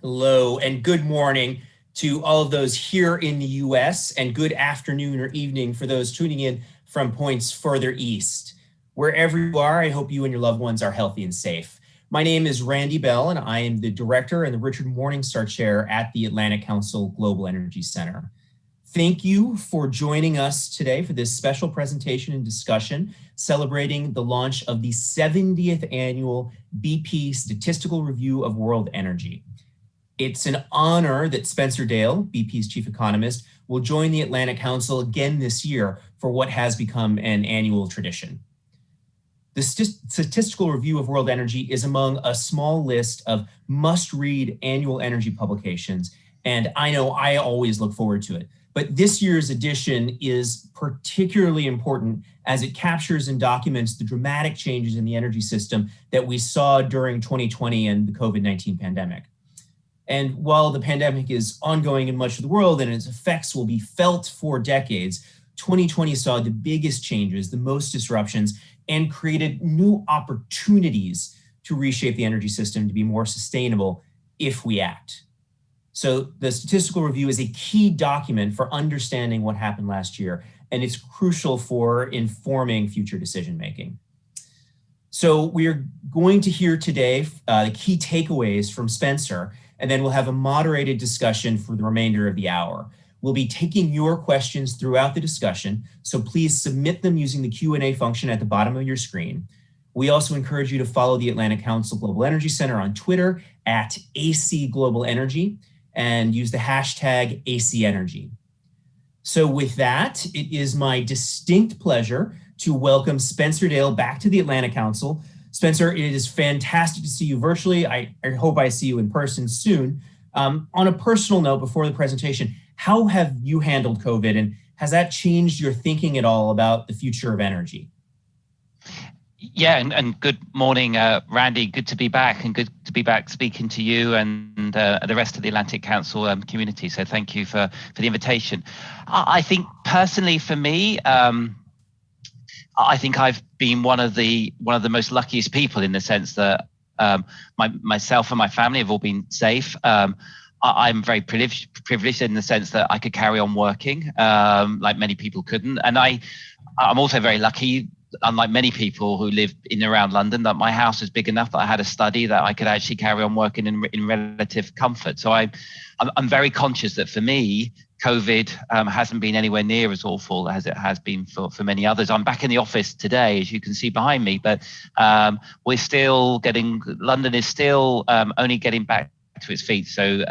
Hello and good morning to all of those here in the US, and good afternoon or evening for those tuning in from points further east. Wherever you are, I hope you and your loved ones are healthy and safe. My name is Randy Bell, and I am the director and the Richard Morningstar Chair at the Atlantic Council Global Energy Center. Thank you for joining us today for this special presentation and discussion celebrating the launch of the 70th annual BP Statistical Review of World Energy. It's an honor that Spencer Dale, BP's chief economist, will join the Atlantic Council again this year for what has become an annual tradition. The Statistical Review of World Energy is among a small list of must-read annual energy publications, and I know I always look forward to it. But this year's edition is particularly important as it captures and documents the dramatic changes in the energy system that we saw during 2020 and the COVID-19 pandemic. And while the pandemic is ongoing in much of the world and its effects will be felt for decades, 2020 saw the biggest changes, the most disruptions, and created new opportunities to reshape the energy system to be more sustainable if we act. So the Statistical Review is a key document for understanding what happened last year, and it's crucial for informing future decision-making. So we are going to hear today the key takeaways from Spencer, and then we'll have a moderated discussion for the remainder of the hour. We'll be taking your questions throughout the discussion, so please submit them using the Q&A function at the bottom of your screen. We also encourage you to follow the Atlantic Council Global Energy Center on Twitter at AC Global Energy and use the hashtag ACEnergy. So with that, it is my distinct pleasure to welcome Spencer Dale back to the Atlantic Council. Spencer, it is fantastic to see you virtually. I hope I see you in person soon. On a personal note, before the presentation, how have you handled COVID, and has that changed your thinking at all about the future of energy? Yeah, and good morning, Randy. Good to be back, and good to be back speaking to you and the rest of the Atlantic Council community. So thank you for the invitation. I think personally for me, I think I've been one of the most luckiest people in the sense that myself and my family have all been safe. I'm very privileged in the sense that I could carry on working like many people couldn't. And I'm also very lucky, unlike many people who live in and around London, that my house is big enough that I had a study that I could actually carry on working in relative comfort. So I'm very conscious that for me, COVID hasn't been anywhere near as awful as it has been for many others. I'm back in the office today, as you can see behind me, but London is still only getting back to its feet. So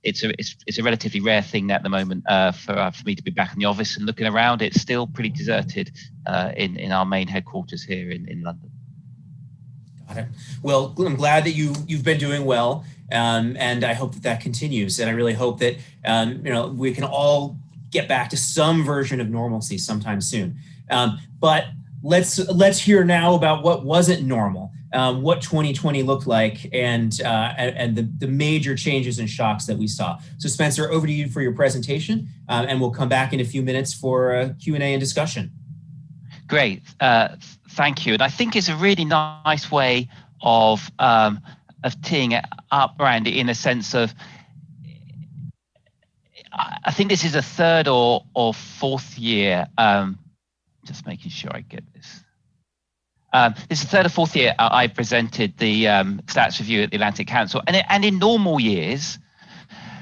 it's a relatively rare thing at the moment for me to be back in the office, and looking around, it's still pretty deserted in our main headquarters here in London. Got it. Well, I'm glad that you've been doing well, and I hope that continues. And I really hope that we can all get back to some version of normalcy sometime soon. But let's hear now about what wasn't normal, what 2020 looked like, and the major changes and shocks that we saw. So Spencer, over to you for your presentation, and we'll come back in a few minutes for Q&A and discussion. Great, thank you. And I think it's a really nice way of teeing it up, Randy, in a sense of, I think this is a third or fourth year, just making sure I get this. This is the third or fourth year I presented the Stats Review at the Atlantic Council. And in normal years,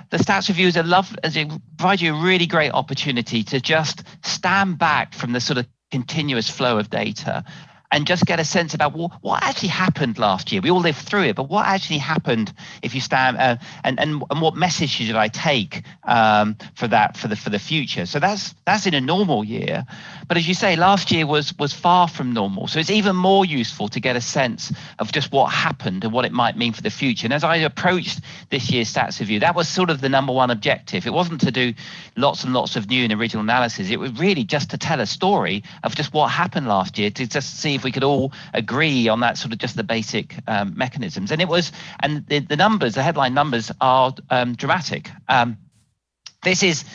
the Stats Review is it provides you a really great opportunity to just stand back from the sort of continuous flow of data and just get a sense about what actually happened last year. We all lived through it, but what actually happened if you stand and what message should I take for the future? So that's in a normal year. But as you say, last year was far from normal. So it's even more useful to get a sense of just what happened and what it might mean for the future. And as I approached this year's Stats Review, that was sort of the number one objective. It wasn't to do lots and lots of new and original analysis. It was really just to tell a story of just what happened last year, to just see if we could all agree on that sort of just the basic mechanisms. And the numbers, the headline numbers are dramatic. This is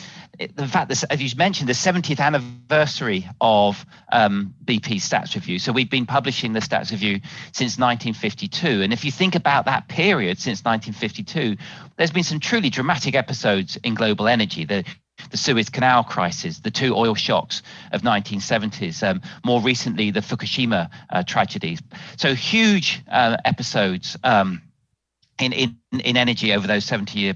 the fact that, as you mentioned, the 70th anniversary of BP's stats review. So we've been publishing the stats review since 1952. And if you think about that period since 1952, there's been some truly dramatic episodes in global energy. The Suez Canal crisis, the two oil shocks of 1970s, more recently the Fukushima tragedies. So huge episodes in energy over that 70-year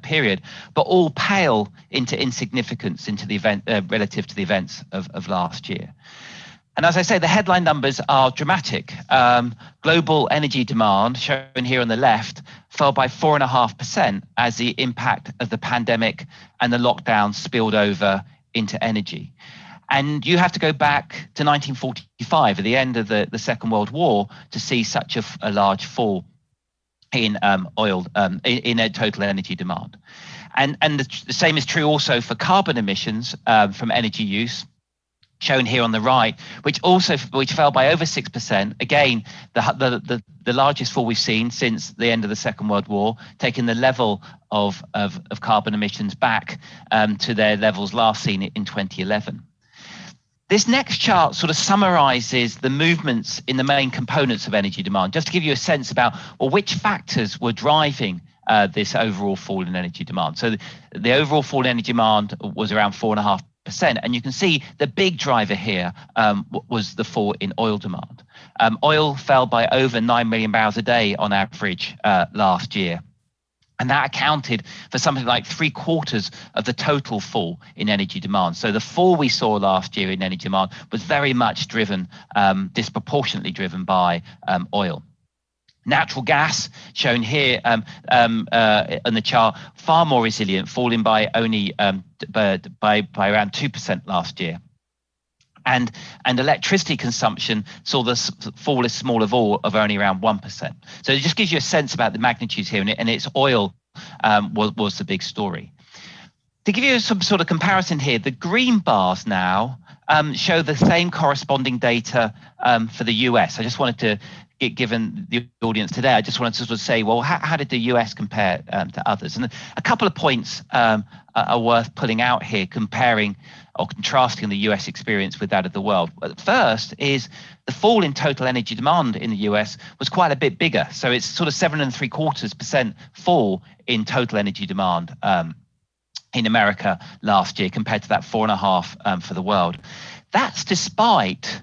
period, but all pale into insignificance into the event relative to the events of last year. And as I say, the headline numbers are dramatic. Global energy demand, shown here on the left, fell by 4.5% as the impact of the pandemic and the lockdown spilled over into energy. And you have to go back to 1945, at the end of the Second World War, to see such a large fall in oil, in a total energy demand. And the same is true also for carbon emissions from energy use, shown here on the right, which fell by over 6%. Again, the largest fall we've seen since the end of the Second World War, taking the level of carbon emissions back to their levels last seen in 2011. This next chart sort of summarizes the movements in the main components of energy demand, just to give you a sense about, well, which factors were driving this overall fall in energy demand. So the overall fall in energy demand was around 4.5%. And you can see the big driver here was the fall in oil demand. Oil fell by over 9 million barrels a day on average last year. And that accounted for something like 3/4 of the total fall in energy demand. So the fall we saw last year in energy demand was very much driven, disproportionately driven by oil. Natural gas, shown here on the chart, far more resilient, falling by only by around 2% last year. And electricity consumption saw the fall as small of all of only around 1%. So it just gives you a sense about the magnitudes here, and it's oil was the big story. To give you some sort of comparison here, the green bars now show the same corresponding data for the US. I just wanted to, given the audience today, I just wanted to sort of say, well, how did the US compare to others? And a couple of points are worth pulling out here, comparing or contrasting the US experience with that of the world. First is the fall in total energy demand in the US was quite a bit bigger. So it's sort of 7.75% fall in total energy demand in America last year, compared to that 4.5% for the world. That's despite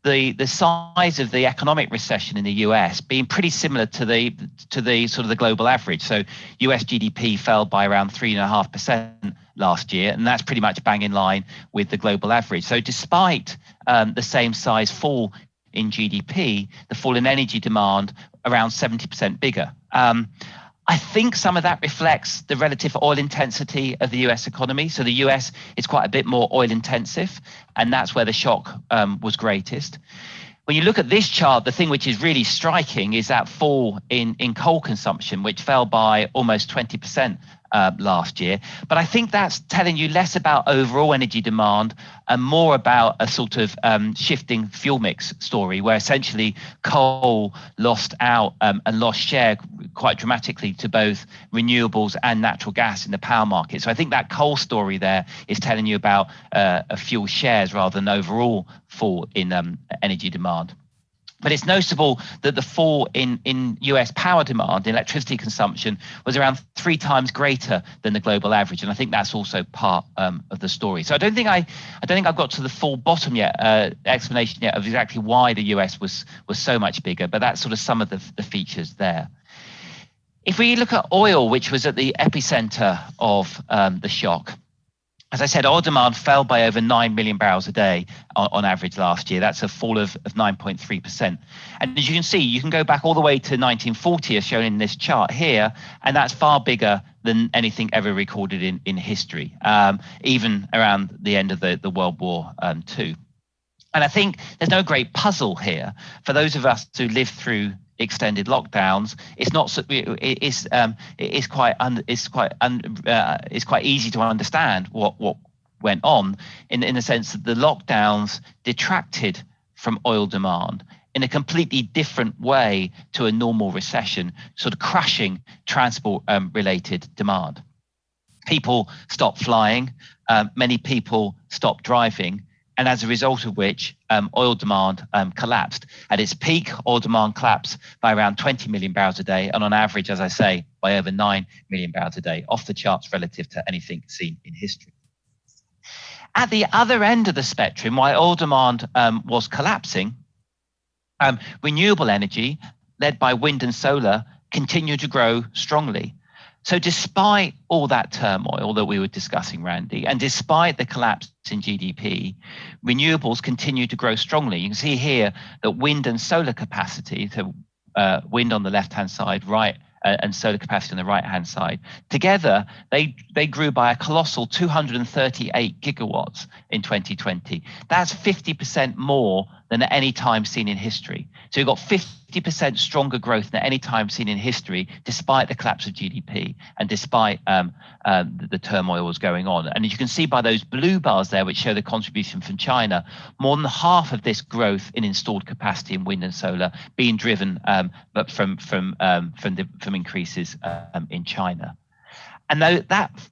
the size of the economic recession in the US being pretty similar to the sort of the global average. So US GDP fell by around 3.5% last year, and that's pretty much bang in line with the global average. So despite the same size fall in GDP, the fall in energy demand around 70% bigger. I think some of that reflects the relative oil intensity of the US economy. So the US is quite a bit more oil intensive, and that's where the shock was greatest. When you look at this chart, the thing which is really striking is that fall in coal consumption, which fell by almost 20% last year. But I think that's telling you less about overall energy demand and more about a sort of shifting fuel mix story, where essentially coal lost out and lost share quite dramatically to both renewables and natural gas in the power market. So I think that coal story there is telling you about a fuel shares rather than overall fall in energy demand. But it's noticeable that the fall in US power demand, electricity consumption, was around 3 times greater than the global average, and I think that's also part of the story. So I don't think I've got to the full bottom yet, explanation yet of exactly why the US was so much bigger, but that's sort of some of the features there. If we look at oil, which was at the epicenter of the shock, as I said, oil demand fell by over 9 million barrels a day on average last year. That's a fall of 9.3%. And as you can see, you can go back all the way to 1940, as shown in this chart here, and that's far bigger than anything ever recorded in history, even around the end of the World War II. And I think there's no great puzzle here for those of us who lived through extended lockdowns. It's quite easy to understand what went on in the sense that the lockdowns detracted from oil demand in a completely different way to a normal recession, sort of crushing transport related demand. People stopped flying, many people stopped driving, and as a result of which oil demand collapsed. At its peak, oil demand collapsed by around 20 million barrels a day, and on average, as I say, by over 9 million barrels a day, off the charts relative to anything seen in history. At the other end of the spectrum, while oil demand was collapsing, renewable energy, led by wind and solar, continued to grow strongly. So despite all that turmoil that we were discussing, Randy, and despite the collapse in GDP, renewables continue to grow strongly. You can see here that wind and solar capacity, so wind on the left-hand side, and solar capacity on the right-hand side, together they grew by a colossal 238 gigawatts in 2020. That's 50% more than at any time seen in history. So you've got 50% stronger growth than at any time seen in history, despite the collapse of GDP and despite the turmoil was going on. And as you can see by those blue bars there, which show the contribution from China, more than half of this growth in installed capacity in wind and solar being driven but from increases in China. And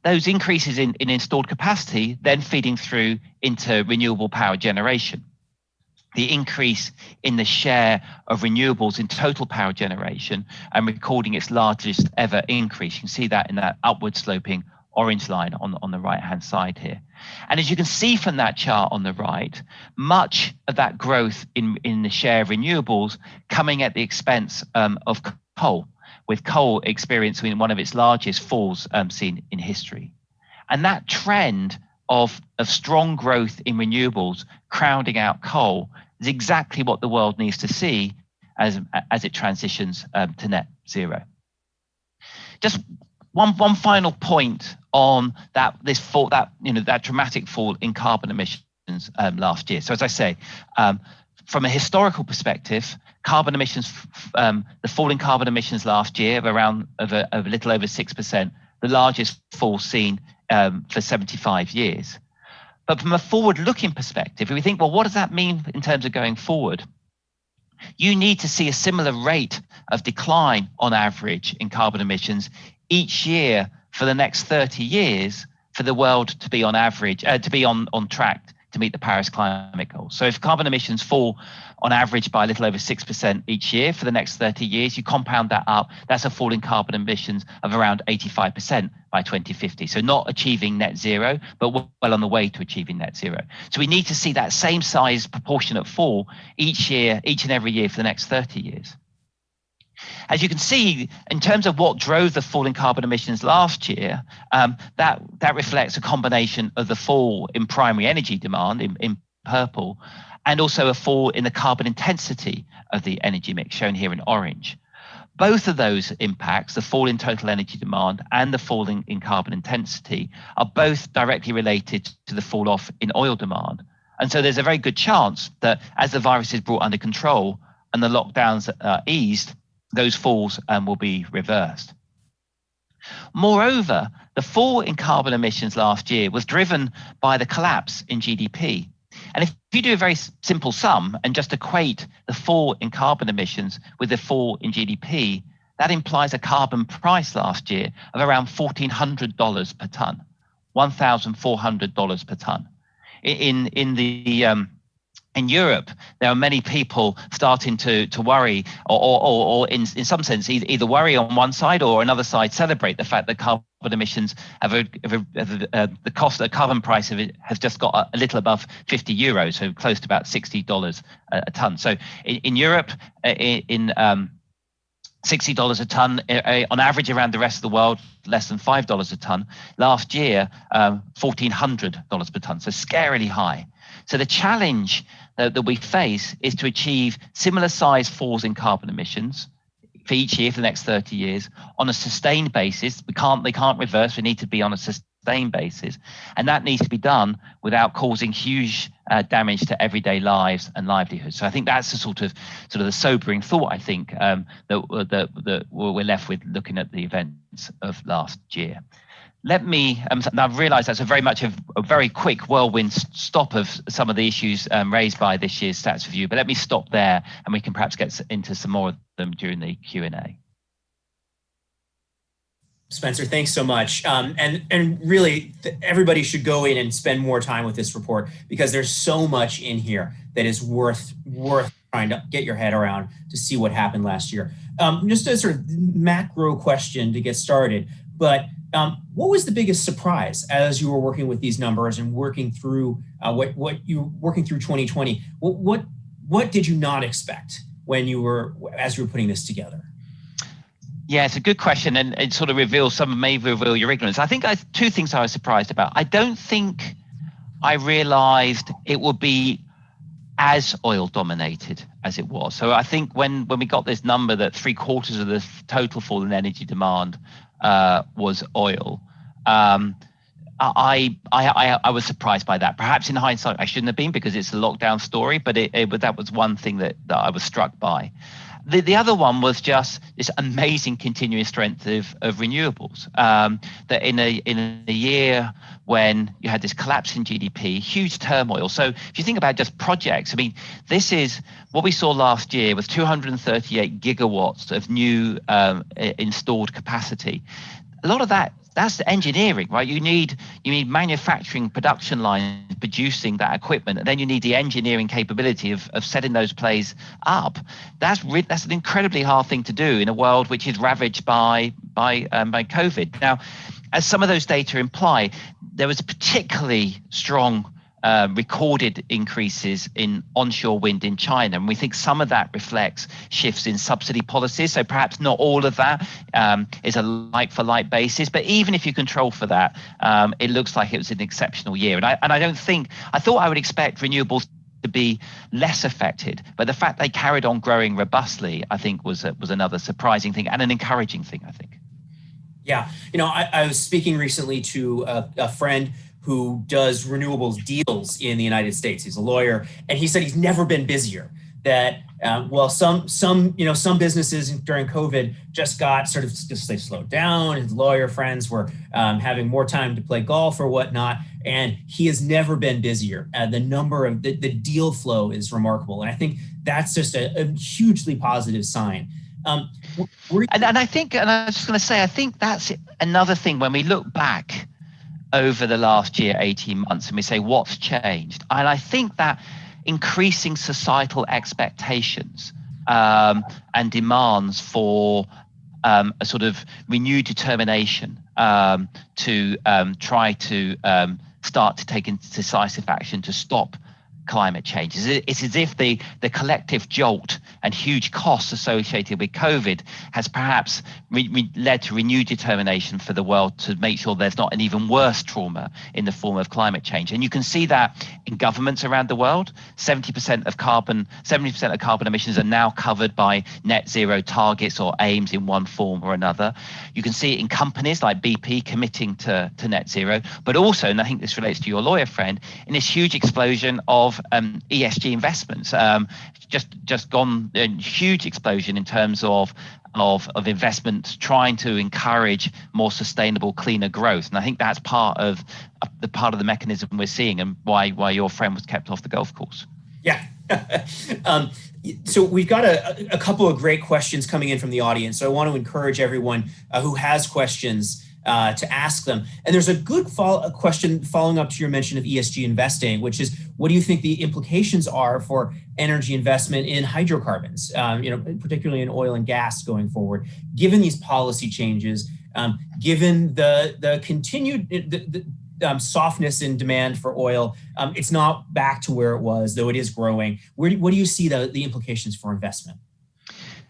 those increases in installed capacity then feeding through into renewable power generation. The increase in the share of renewables in total power generation and recording its largest ever increase. You can see that in that upward sloping orange line on the right-hand side here. And as you can see from that chart on the right, much of that growth in the share of renewables coming at the expense of coal, with coal experiencing one of its largest falls seen in history. And that trend of strong growth in renewables crowding out coal is exactly what the world needs to see as it transitions to net zero. Just one final point on that dramatic fall in carbon emissions last year. So as I say, from a historical perspective, carbon emissions, the fall in carbon emissions last year of a little over 6%, the largest fall seen for 75 years. But from a forward-looking perspective, if we think, well, what does that mean in terms of going forward? You need to see a similar rate of decline on average in carbon emissions each year for the next 30 years for the world to be on average, to be on track to meet the Paris climate goals. So if carbon emissions fall on average by a little over 6% each year for the next 30 years, you compound that up, that's a fall in carbon emissions of around 85% by 2050. So not achieving net zero, but well on the way to achieving net zero. So we need to see that same size proportionate fall each and every year for the next 30 years. As you can see, in terms of what drove the fall in carbon emissions last year, that reflects a combination of the fall in primary energy demand in purple, and also a fall in the carbon intensity of the energy mix, shown here in orange. Both of those impacts, the fall in total energy demand and the fall in carbon intensity, are both directly related to the fall off in oil demand. And so there's a very good chance that as the virus is brought under control and the lockdowns are eased, those falls will be reversed. Moreover, the fall in carbon emissions last year was driven by the collapse in GDP. And if you do a very simple sum and just equate the fall in carbon emissions with the fall in GDP, that implies a carbon price last year of around $1,400 per ton, $1,400 per ton. In Europe, there are many people starting to worry, or in some sense, either worry on one side or another side celebrate the fact that carbon emissions the cost, the carbon price of it has just got a little above 50 euros, so close to about $60 a ton. So in Europe, $60 a ton, on average around the rest of the world, less than $5 a ton. Last year, $1,400 per ton, so scarily high. So the challenge that we face is to achieve similar size falls in carbon emissions for each year for the next 30 years on a sustained basis. They can't reverse. We need to be on a sustained basis, and that needs to be done without causing huge damage to everyday lives and livelihoods. So I think that's the sort of the sobering thought. I think that we're left with looking at the events of last year. Let me, now I've realised that's a very quick whirlwind stop of some of the issues raised by this year's stats review, but let me stop there and we can perhaps get into some more of them during the Q&A. Spencer, thanks so much. And really, everybody should go in and spend more time with this report because there's so much in here that is worth trying to get your head around to see what happened last year. Just a sort of macro question to get started, but what was the biggest surprise as you were working with these numbers and working through what you were working through 2020? What did you not expect when you were as you were putting this together? Yeah, it's a good question, and it sort of may reveal your ignorance. I think two things I was surprised about. I don't think I realized it would be as oil dominated as it was. So I think when we got this number that 3/4 of the total fall in energy demand was oil, I was surprised by that. Perhaps in hindsight, I shouldn't have been because it's a lockdown story, but that was one thing that I was struck by. The other one was just this amazing continuing strength of renewables. That in a year when you had this collapse in GDP, huge turmoil. So if you think about just projects, I mean, this is what we saw last year was 238 gigawatts of new installed capacity. A lot of that's the engineering, right? You need manufacturing production lines producing that equipment, and then you need the engineering capability of setting those plays up. That's an incredibly hard thing to do in a world which is ravaged by COVID. Now, as some of those data imply, there was particularly strong recorded increases in onshore wind in China. And we think some of that reflects shifts in subsidy policies. So perhaps not all of that is a like-for-like basis. But even if you control for that, it looks like it was an exceptional year. And I thought I would expect renewables to be less affected. But the fact they carried on growing robustly, I think, was another surprising thing and an encouraging thing, I think. Yeah. I was speaking recently to a friend who does renewables deals in the United States. He's a lawyer, and he said he's never been busier. That some businesses during COVID just got they slowed down. His lawyer friends were having more time to play golf or whatnot, and he has never been busier. The number of the deal flow is remarkable, and I think that's just a hugely positive sign. And I was just going to say, I think that's another thing when we look back over the last year, 18 months, and we say, what's changed? And I think that increasing societal expectations and demands for a sort of renewed determination to try to start to take decisive action to stop climate change. It's as if the collective jolt and huge costs associated with COVID has perhaps led to renewed determination for the world to make sure there's not an even worse trauma in the form of climate change. And you can see that in governments around the world. 70% of carbon emissions are now covered by net zero targets or aims in one form or another. You can see it in companies like BP committing to net zero, but also, and I think this relates to your lawyer friend, in this huge explosion of ESG investments, just gone a huge explosion in terms of investment trying to encourage more sustainable, cleaner growth. And I think that's part of the mechanism we're seeing and why your friend was kept off the golf course. Yeah. So we've got a couple of great questions coming in from the audience. So I want to encourage everyone who has questions to ask them. And there's a good question following up to your mention of ESG investing, which is, what do you think the implications are for energy investment in hydrocarbons, particularly in oil and gas going forward, given these policy changes, given the continued softness in demand for oil? It's not back to where it was, though it is growing. What do you see the implications for investment?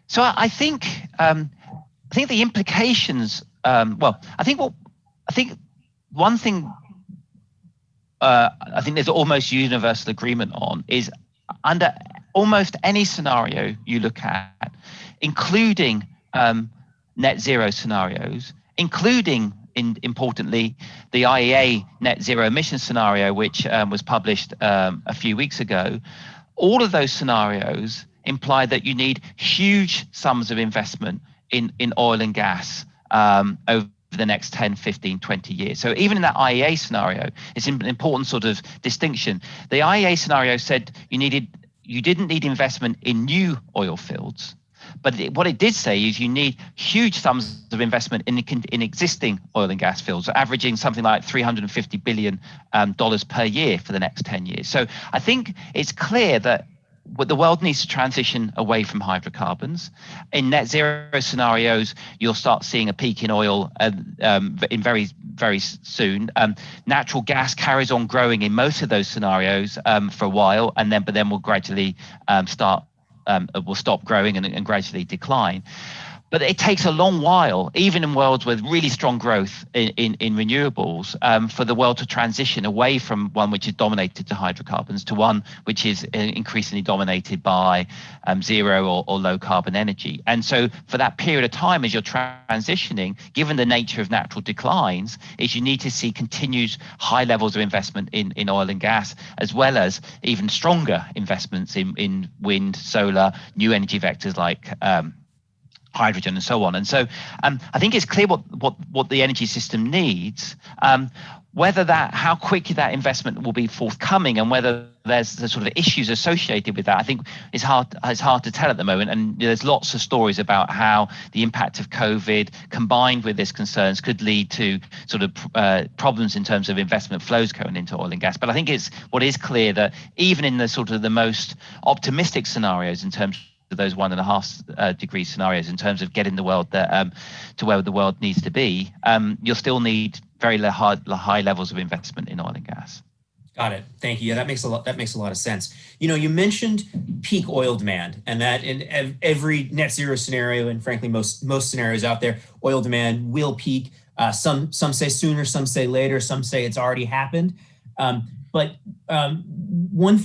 So I think the implications. I think one thing I think there's almost universal agreement on is under almost any scenario you look at, including net zero scenarios, including importantly the IEA net zero emission scenario, which was published a few weeks ago. All of those scenarios imply that you need huge sums of investment in oil and gas over the next 10, 15, 20 years. So even in that IEA scenario, it's an important sort of distinction. The IEA scenario said you didn't need investment in new oil fields, But what it did say is you need huge sums of investment in existing oil and gas fields, averaging something like $350 billion per year for the next 10 years. So I think it's clear that the world needs to transition away from hydrocarbons. In net zero scenarios, you'll start seeing a peak in oil in very, very soon. Natural gas carries on growing in most of those scenarios for a while, but then will gradually will stop growing and gradually decline. But it takes a long while, even in worlds with really strong growth in renewables, for the world to transition away from one which is dominated to hydrocarbons to one which is increasingly dominated by zero or low carbon energy. And so for that period of time, as you're transitioning, given the nature of natural declines, is you need to see continued high levels of investment in oil and gas, as well as even stronger investments in wind, solar, new energy vectors like hydrogen and so on. And so I think it's clear what the energy system needs. How quickly that investment will be forthcoming and whether there's the sort of issues associated with that, I think is hard to tell at the moment. And there's lots of stories about how the impact of COVID combined with these concerns could lead to sort of problems in terms of investment flows going into oil and gas. But I think what is clear that even in the sort of the most optimistic scenarios in terms of those 1.5 degree scenarios in terms of getting the world to where the world needs to be, you'll still need very high levels of investment in oil and gas. Got it. Thank you. Yeah, that makes a lot of sense. You mentioned peak oil demand, and that in every net zero scenario, and frankly most scenarios out there, oil demand will peak. Some say sooner, some say later, some say it's already happened. But one of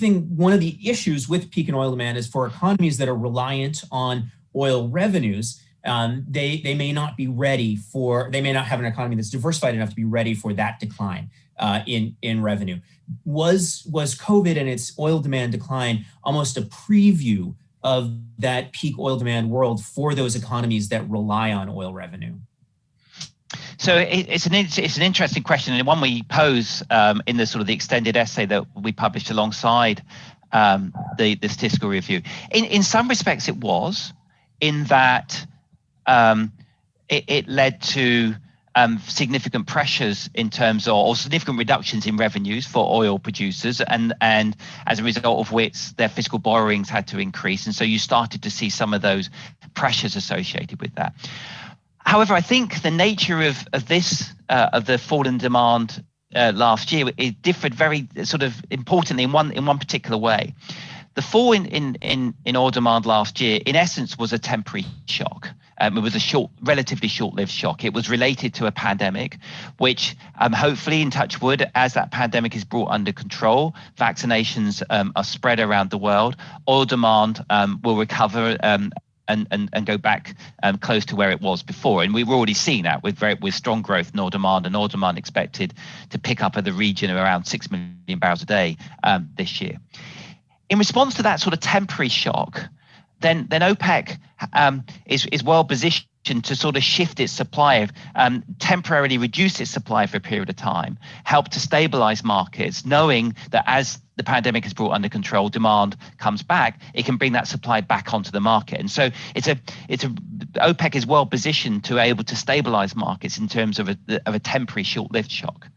the issues with peak in oil demand is for economies that are reliant on oil revenues, they may not have an economy that's diversified enough to be ready for that decline in revenue. Was COVID and its oil demand decline almost a preview of that peak oil demand world for those economies that rely on oil revenue? So it's an interesting question, and one we pose in the sort of the extended essay that we published alongside the statistical review. In some respects, it was, in that it led to significant pressures in terms of, or significant reductions in revenues for oil producers, and as a result of which their fiscal borrowings had to increase, and so you started to see some of those pressures associated with that. However, I think the nature of the fall in demand last year, it differed very sort of importantly in one particular way. The fall in oil demand last year, in essence, was a temporary shock. It was a relatively short-lived shock. It was related to a pandemic, which hopefully, in touch wood, as that pandemic is brought under control, vaccinations are spread around the world, oil demand will recover and go back close to where it was before. And we've already seen that with strong growth in oil demand, and oil demand expected to pick up at the region of around 6 million barrels a day this year. In response to that sort of temporary shock, then OPEC is well positioned to sort of shift its supply, temporarily reduce its supply for a period of time, help to stabilize markets, knowing that as the pandemic is brought under control, demand comes back, it can bring that supply back onto the market. And so OPEC is well positioned to able to stabilize markets in terms of a temporary short-lived shock.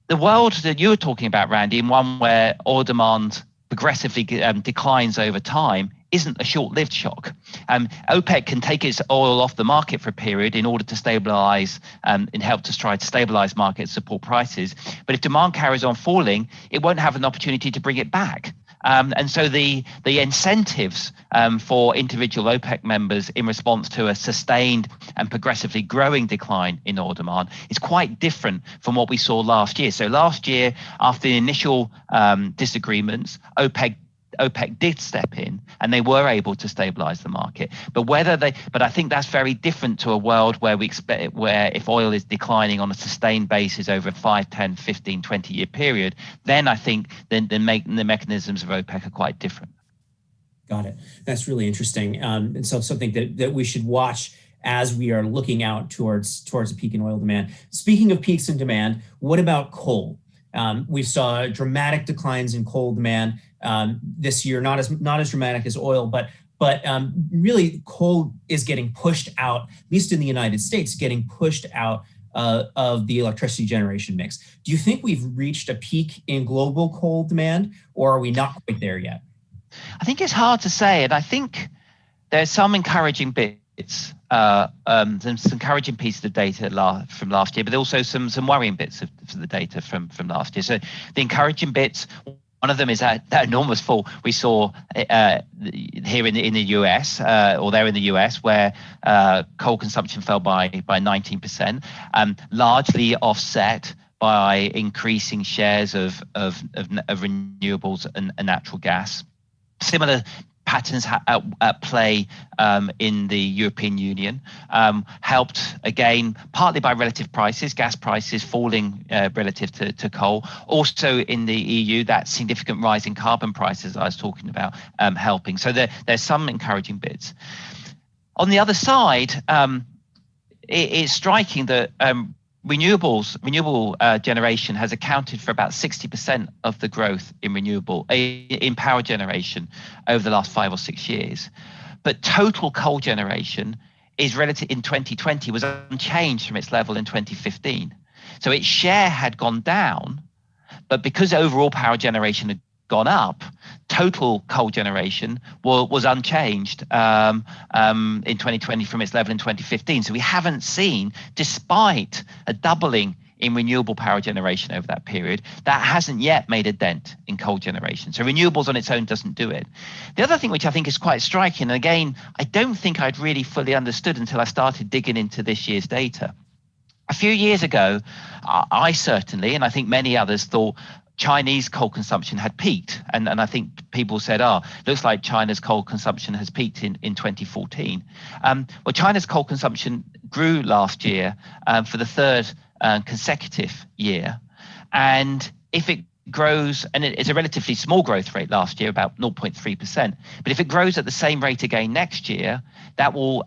The world that you were talking about, Randy, in one where oil demand progressively declines over time, isn't a short-lived shock. OPEC can take its oil off the market for a period in order to stabilize and help to try to stabilize markets, support prices. But if demand carries on falling, it won't have an opportunity to bring it back. And so the incentives for individual OPEC members in response to a sustained and progressively growing decline in oil demand is quite different from what we saw last year. So last year, after the initial disagreements, OPEC did step in and they were able to stabilize the market. But I think that's very different to a world where where if oil is declining on a sustained basis over a 5, 10, 15, 20-year period, then I think the mechanisms of OPEC are quite different. Got it. That's really interesting. And so something that we should watch as we are looking out towards a peak in oil demand. Speaking of peaks in demand, what about coal? We saw dramatic declines in coal demand this year, not as dramatic as oil, but But really, coal is getting pushed out, at least in the United States, getting pushed out of the electricity generation mix. Do you think we've reached a peak in global coal demand, or are we not quite there yet? I think it's hard to say, and I think there's some encouraging bits, some encouraging pieces of data from last year, but also some worrying bits of the data from last year. So the encouraging bits, one of them is that enormous fall we saw here in the US, or there in the US, where coal consumption fell by 19%, largely offset by increasing shares of renewables and natural gas. Similar patterns at play in the European Union, helped again partly by relative prices, gas prices falling relative to coal. Also in the EU, that significant rise in carbon prices I was talking about helping. So there's some encouraging bits. On the other side, it's striking that renewable generation has accounted for about 60% of the growth in power generation over the last 5 or 6 years. But total coal generation is relative in 2020 was unchanged from its level in 2015. So its share had gone down, but because overall power generation had gone up, total coal generation was unchanged in 2020 from its level in 2015. So we haven't seen, despite a doubling in renewable power generation over that period, that hasn't yet made a dent in coal generation. So renewables on its own doesn't do it. The other thing which I think is quite striking, and again, I don't think I'd really fully understood until I started digging into this year's data. A few years ago, I certainly, and I think many others, thought Chinese coal consumption had peaked. And I think people said, looks like China's coal consumption has peaked in 2014. Well, China's coal consumption grew last year for the third consecutive year. And if it grows, and it's a relatively small growth rate last year, about 0.3%, but if it grows at the same rate again next year, that will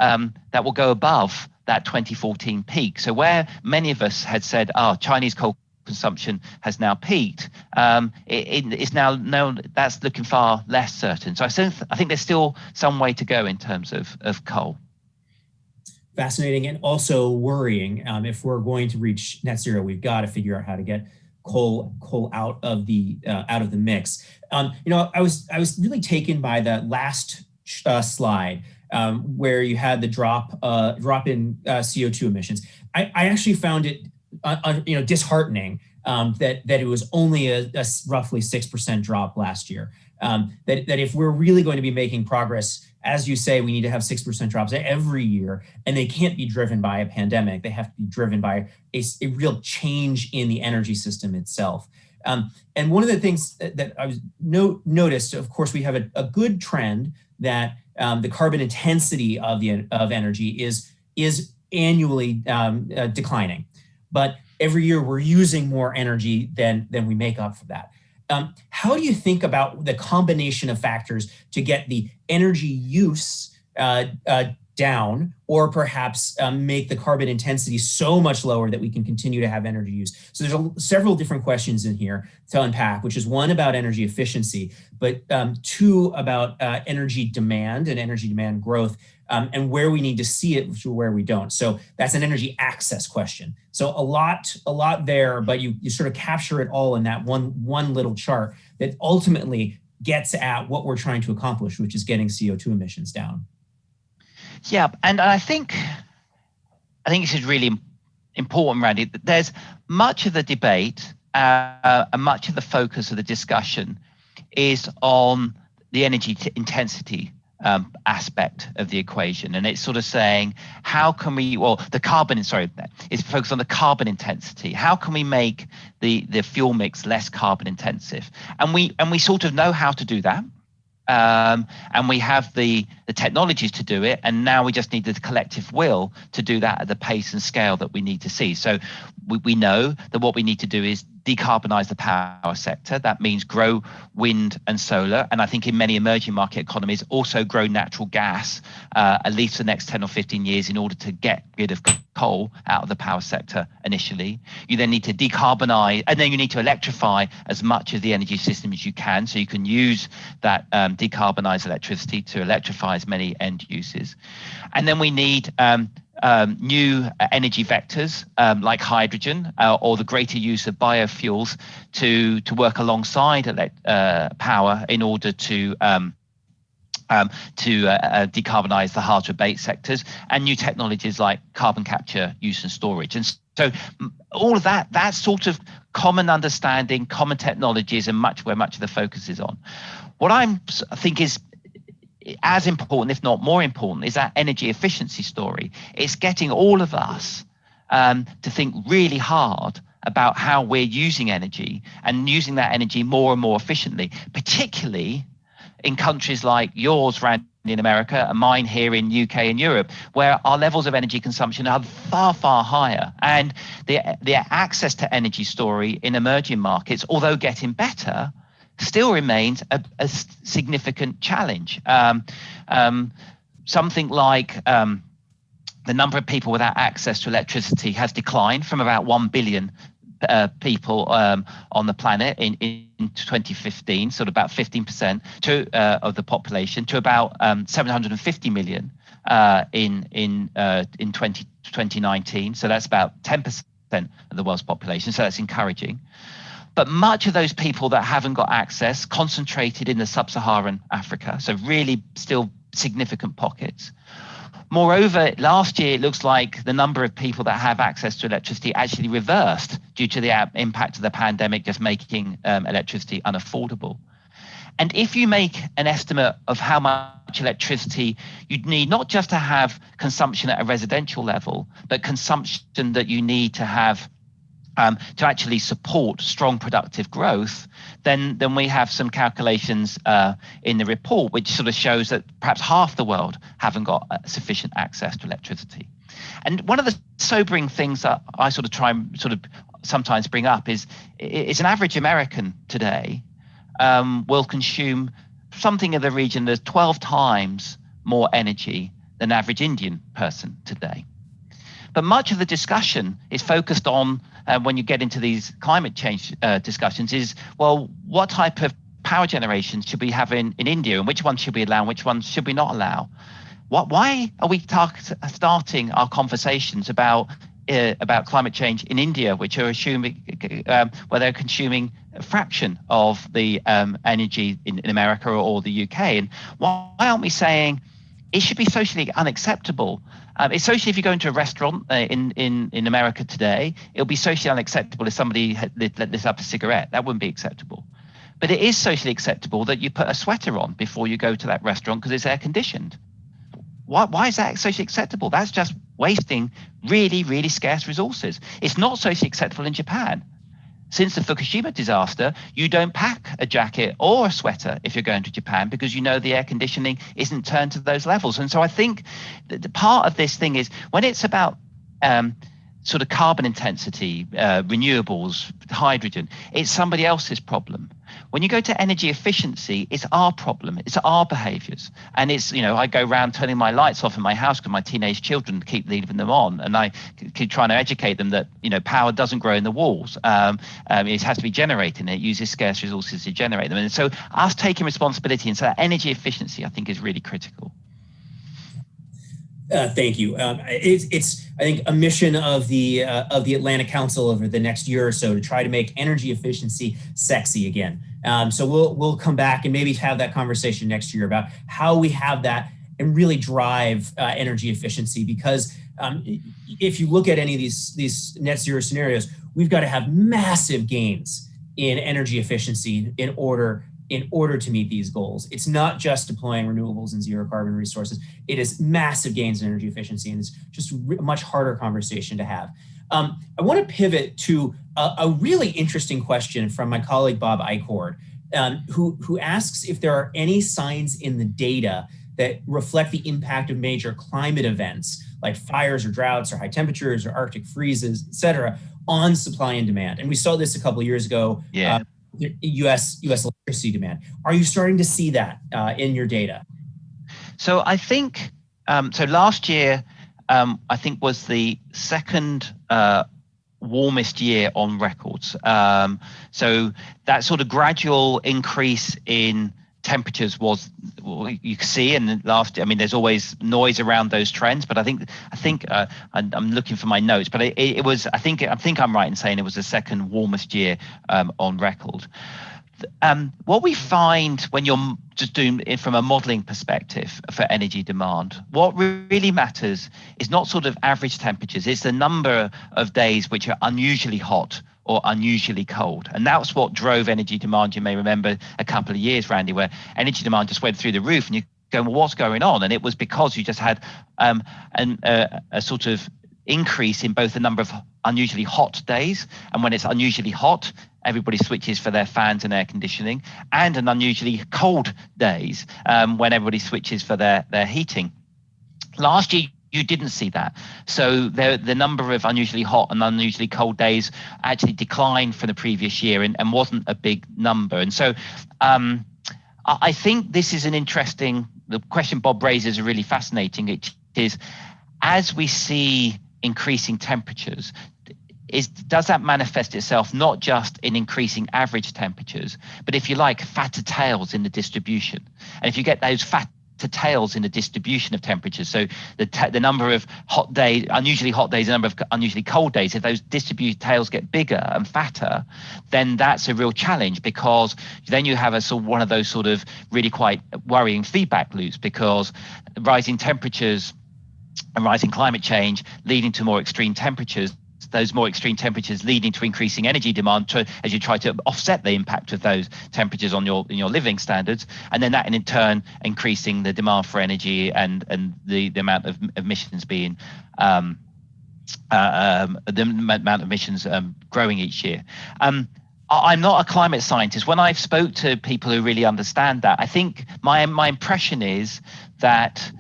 go above that 2014 peak. So where many of us had said, Chinese coal consumption has now peaked, it is now known that's looking far less certain. So I think there's still some way to go in terms of coal. Fascinating and also worrying. If we're going to reach net zero, we've got to figure out how to get coal out of the mix. I was really taken by the last slide where you had the drop in CO2 emissions. I actually found it disheartening that it was only a roughly 6% drop last year. That if we're really going to be making progress, as you say, we need to have 6% drops every year, and they can't be driven by a pandemic. They have to be driven by a real change in the energy system itself. And one of the things that I was noticed, of course, we have a good trend that the carbon intensity of energy is annually declining. But every year we're using more energy than we make up for that. How do you think about the combination of factors to get the energy use down, or perhaps make the carbon intensity so much lower that we can continue to have energy use? So there's several different questions in here to unpack, which is one about energy efficiency, but two about energy demand and energy demand growth, and where we need to see it to where we don't. So that's an energy access question. So a lot there, but you sort of capture it all in that one little chart that ultimately gets at what we're trying to accomplish, which is getting CO2 emissions down. Yeah, and I think this is really important, Randy. There's much of the debate and much of the focus of the discussion is on the energy intensity aspect of the equation, and it's sort of saying how can we, it's focused on the carbon intensity. How can we make the fuel mix less carbon intensive? And we sort of know how to do that. And we have the technologies to do it, and now we just need the collective will to do that at the pace and scale that we need to see. So we know that what we need to do is decarbonize the power sector. That means grow wind and solar. And I think in many emerging market economies, also grow natural gas, at least for the next 10 or 15 years in order to get rid of coal out of the power sector initially. You then need to decarbonize, and then you need to electrify as much of the energy system as you can, so you can use that decarbonized electricity to electrify as many end uses. And then we need new energy vectors like hydrogen or the greater use of biofuels to work alongside power in order to decarbonize the hard to abate sectors, and new technologies like carbon capture, use and storage. And so all of that's sort of common understanding, common technologies, and where much of the focus is on. What I think is as important, if not more important, is that energy efficiency story. It's getting all of us to think really hard about how we're using energy and using that energy more and more efficiently, particularly in countries like yours, Randy, in America, and mine here in UK and Europe, where our levels of energy consumption are far, far higher. And the access to energy story in emerging markets, although getting better, still remains a significant challenge. Something like the number of people without access to electricity has declined from about 1 billion people on the planet in 2015, sort of about 15% of the population, to about 750 million in 2019. So that's about 10% of the world's population. So that's encouraging. But much of those people that haven't got access concentrated in the sub-Saharan Africa, so really still significant pockets. Moreover, last year, it looks like the number of people that have access to electricity actually reversed due to the impact of the pandemic just making electricity unaffordable. And if you make an estimate of how much electricity you'd need, not just to have consumption at a residential level, but consumption that you need to have to actually support strong productive growth, then we have some calculations in the report which sort of shows that perhaps half the world haven't got sufficient access to electricity. And one of the sobering things that I sort of try and sort of sometimes bring up is an average American today will consume something in the region of 12 times more energy than an average Indian person today. But much of the discussion is focused on, when you get into these climate change discussions, is, well, what type of power generation should we have in India, and which ones should we allow, and which ones should we not allow? Why are we starting our conversations about climate change in India, which are assuming where they're consuming a fraction of the energy in America or the UK? And why aren't we saying it should be socially unacceptable? It's socially, if you go into a restaurant in America today, it'll be socially unacceptable if somebody lit up a cigarette. That wouldn't be acceptable. But it is socially acceptable that you put a sweater on before you go to that restaurant because it's air conditioned. Why is that socially acceptable? That's just wasting really, really scarce resources. It's not socially acceptable in Japan. Since the Fukushima disaster, you don't pack a jacket or a sweater if you're going to Japan because you know the air conditioning isn't turned to those levels. And so I think that the part of this thing is when it's about sort of carbon intensity, renewables, hydrogen, it's somebody else's problem. When you go to energy efficiency, it's our problem, it's our behaviors. And it's, I go around turning my lights off in my house because my teenage children keep leaving them on. And I keep trying to educate them that, power doesn't grow in the walls. It has to be generated, and it uses scarce resources to generate them. And so us taking responsibility, and so that energy efficiency, I think, is really critical. Thank you. It's I think a mission of the Atlantic Council over the next year or so to try to make energy efficiency sexy again. So we'll come back and maybe have that conversation next year about how we have that and really drive energy efficiency. Because if you look at any of these net zero scenarios, we've got to have massive gains in energy efficiency in order to meet these goals. It's not just deploying renewables and zero carbon resources. It is massive gains in energy efficiency, and it's just a much harder conversation to have. I want to pivot to a really interesting question from my colleague, Bob Eichhorn, who asks if there are any signs in the data that reflect the impact of major climate events like fires or droughts or high temperatures or Arctic freezes, et cetera, on supply and demand. And we saw this a couple of years ago, Yeah. U.S. electricity demand. Are you starting to see that in your data? So I think, so last year, I think was the second warmest year on records. So that sort of gradual increase in temperatures was, you can see in the last, I mean, there's always noise around those trends, but I think I'm looking for my notes, but it was, I think I'm right in saying it was the second warmest year on record. What we find when you're just doing it from a modeling perspective for energy demand, what really matters is not sort of average temperatures, it's the number of days which are unusually hot or unusually cold. And that's what drove energy demand. You may remember a couple of years, Randy, where energy demand just went through the roof and you go, well, what's going on? And it was because you just had a sort of increase in both the number of unusually hot days, and when it's unusually hot, everybody switches for their fans and air conditioning, and an unusually cold days when everybody switches for their heating. Last year, you didn't see that. So the number of unusually hot and unusually cold days actually declined from the previous year and wasn't a big number. And so I think this is an interesting, the question Bob raises is really fascinating. It is, as we see increasing temperatures, does that manifest itself not just in increasing average temperatures, but if you like, fatter tails in the distribution? And if you get those fatter tails in the distribution of temperatures, so the number of hot days, unusually hot days, the number of unusually cold days, if those distributed tails get bigger and fatter, then that's a real challenge, because then you have a sort of one of those sort of really quite worrying feedback loops, because rising temperatures and rising climate change leading to more extreme temperatures, those more extreme temperatures leading to increasing energy demand as you try to offset the impact of those temperatures on your living standards, and then that in turn increasing the demand for energy and the amount of emissions being growing each year. I'm not a climate scientist. When I've spoke to people who really understand that, I think my impression is that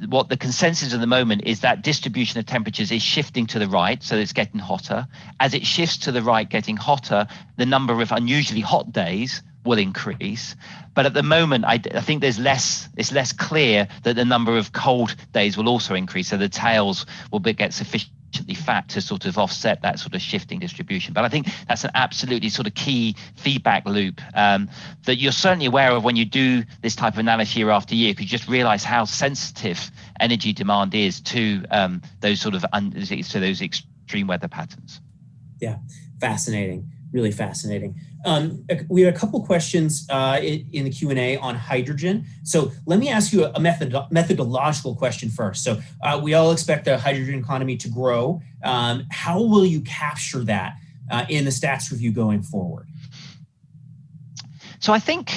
what the consensus at the moment is that distribution of temperatures is shifting to the right, so it's getting hotter. As it shifts to the right, getting hotter, the number of unusually hot days will increase. But at the moment, I think it's less clear that the number of cold days will also increase, so the tails will get sufficiently fat to sort of offset that sort of shifting distribution. But I think that's an absolutely sort of key feedback loop that you're certainly aware of when you do this type of analysis year after year, because you just realize how sensitive energy demand is to those sort of to those extreme weather patterns. Yeah, fascinating, really fascinating. We have a couple questions in the Q&A on hydrogen. So let me ask you a methodological question first. So we all expect the hydrogen economy to grow. How will you capture that in the stats review going forward? So I think,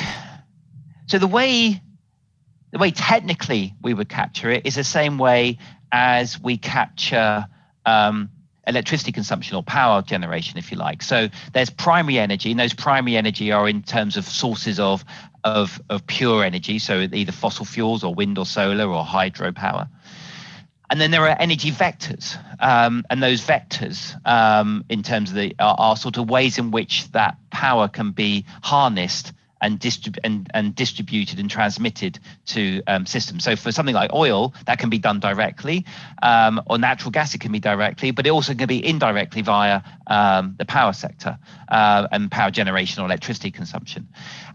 so the way technically we would capture it is the same way as we capture electricity consumption or power generation, if you like. So there's primary energy, and those primary energy are in terms of sources of pure energy, so either fossil fuels or wind or solar or hydropower. And then there are energy vectors, and those vectors, in terms of are sort of ways in which that power can be harnessed and distributed and transmitted to systems. So for something like oil, that can be done directly, or natural gas, it can be directly, but it also can be indirectly via the power sector and power generation or electricity consumption.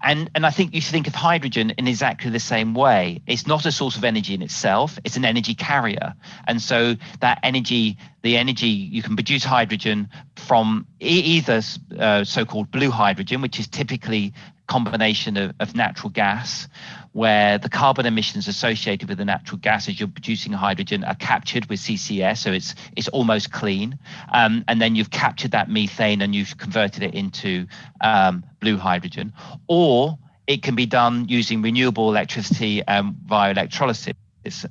And I think you should think of hydrogen in exactly the same way. It's not a source of energy in itself, it's an energy carrier. And so that energy, you can produce hydrogen from either so-called blue hydrogen, which is typically combination of natural gas, where the carbon emissions associated with the natural gas as you're producing hydrogen are captured with CCS, so it's almost clean, and then you've captured that methane and you've converted it into blue hydrogen. Or it can be done using renewable electricity via electrolysis.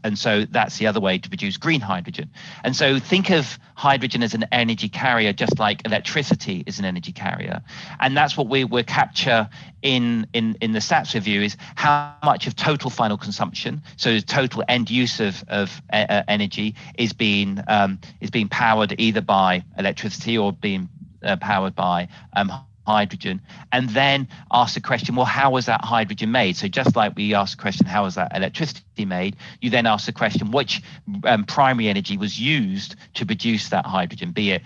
And so that's the other way to produce green hydrogen. And so think of hydrogen as an energy carrier, just like electricity is an energy carrier. And that's what we capture in the stats review, is how much of total final consumption, so total end use of energy, is being powered either by electricity or being powered by hydrogen, and then ask the question, well, how was that hydrogen made? So just like we asked the question, how was that electricity made, you then ask the question, which primary energy was used to produce that hydrogen, be it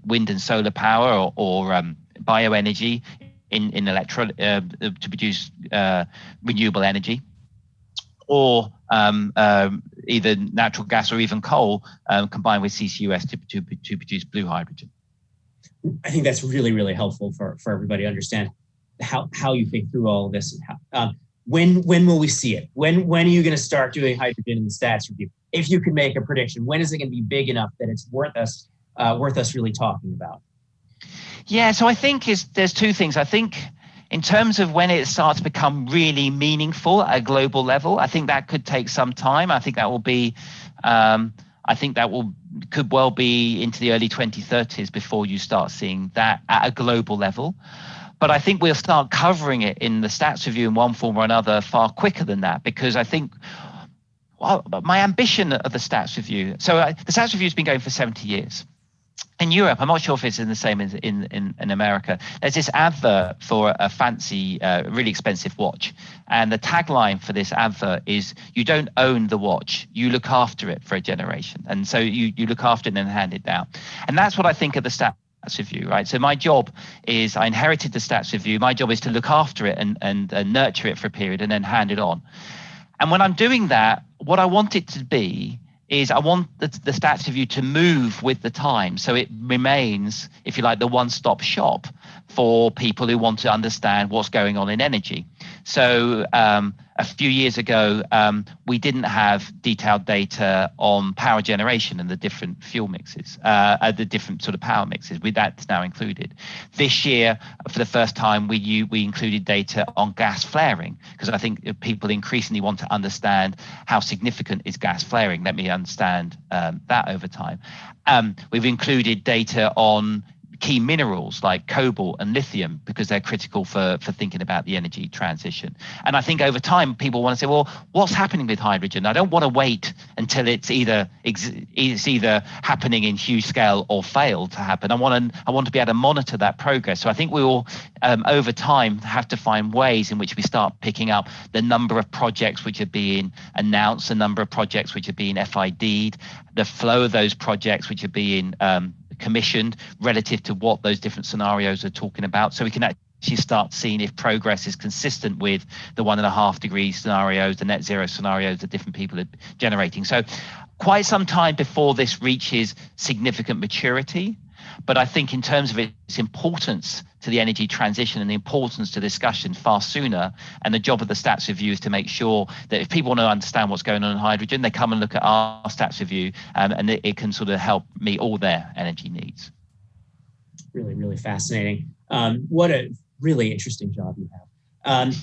wind and solar power or bioenergy in to produce renewable energy, or either natural gas or even coal combined with CCUS to produce blue hydrogen. I think that's really, really helpful for everybody to understand how you think through all of this. And when will we see it? When are you going to start doing hydrogen in the stats review? If you could make a prediction, when is it going to be big enough that it's worth us really talking about? Yeah, so I think there's two things. I think in terms of when it starts to become really meaningful at a global level, I think that could take some time. I think that will be could well be into the early 2030s before you start seeing that at a global level. But I think we'll start covering it in the stats review in one form or another far quicker than that, because I think my ambition of the stats review, the stats review has been going for 70 years. In Europe, I'm not sure if it's in the same as in America, there's this advert for a fancy, really expensive watch. And the tagline for this advert is, you don't own the watch, you look after it for a generation. And so you look after it and hand it down. And that's what I think of the stats review, right? So my job is, I inherited the stats review. My job is to look after it and nurture it for a period and then hand it on. And when I'm doing that, what I want it to be is I want the stats review to move with the time, so it remains, if you like, the one-stop shop for people who want to understand what's going on in energy. So a few years ago, we didn't have detailed data on power generation and the different fuel mixes, the different sort of power mixes. That's now included. This year, for the first time, we included data on gas flaring, because I think people increasingly want to understand how significant is gas flaring. Let me understand that over time. We've included data on key minerals like cobalt and lithium, because they're critical for thinking about the energy transition. And I think over time people want to say, well, what's happening with hydrogen? I don't want to wait until it's either happening in huge scale or failed to happen. I want to be able to monitor that progress. So I think we will over time have to find ways in which we start picking up the number of projects which are being announced, the number of projects which are being FID'd, the flow of those projects which are being commissioned relative to what those different scenarios are talking about, so we can actually start seeing if progress is consistent with the 1.5 degree scenarios, the net zero scenarios that different people are generating. So quite some time before this reaches significant maturity. But I think in terms of its importance to the energy transition and the importance to discussion, far sooner. And the job of the stats review is to make sure that if people want to understand what's going on in hydrogen, they come and look at our stats review, and it can sort of help meet all their energy needs. Really, really fascinating. What a really interesting job you have.